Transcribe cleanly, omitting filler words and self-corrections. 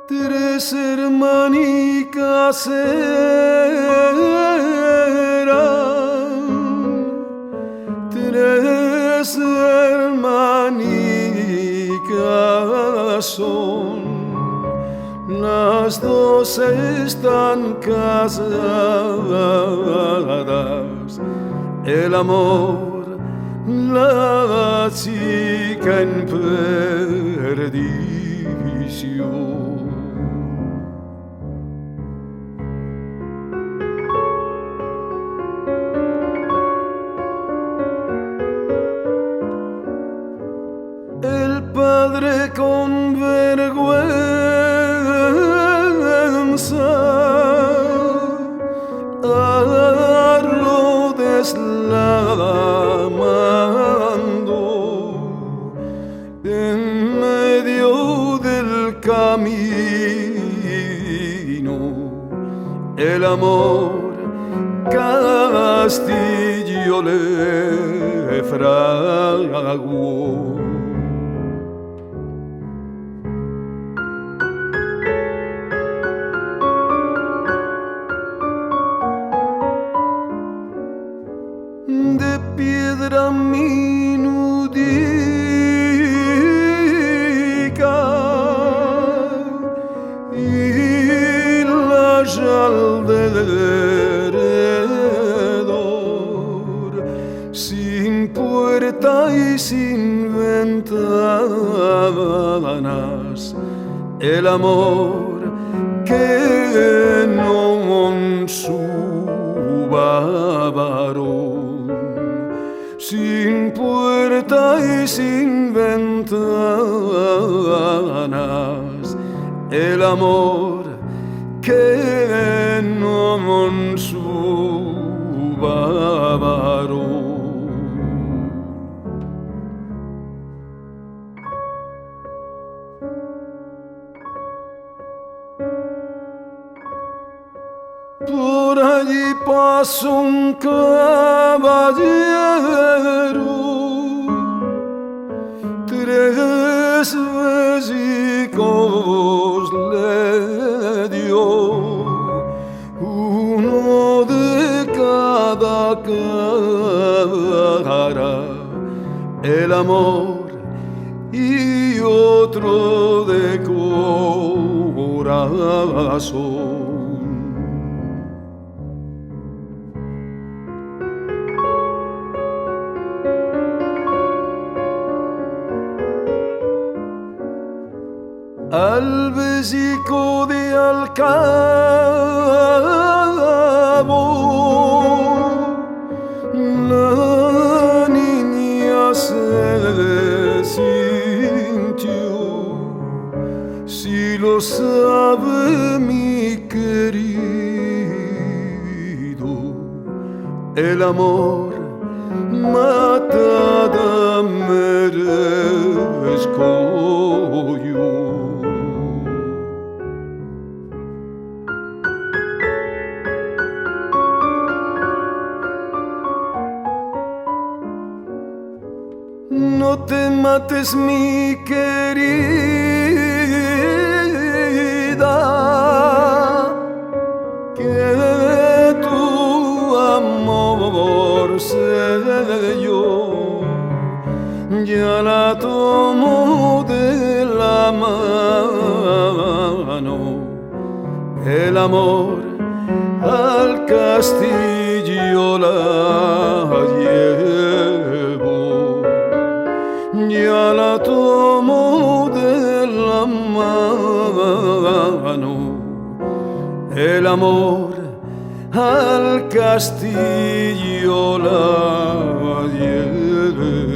Tres hermanicas eran, tres hermanicas son, las dos están casadas, el amor, la chica en perdición. El padre con vergüenza deslamando en medio del camino, el amor castillo le fraguó. De piedra minudica y la yal del heredor, sin puerta y sin ventanas, el amor que non suba varón. Sin puerta y sin ventanas, el amor que non suba varón. Por allí pasó un caballero, tres besicos le dio, uno de cada cara, el amor y otro de corazón. Al besico de Alcabo la niña se sintió. Si lo sabe mi querido, el amor matada merezco yo. No te mates, mi querida, que tu amor selló, ya la tomo de la mano, el amor al castillo la llevo. Ya la tomo de la mano, el amor al castillo la llevo.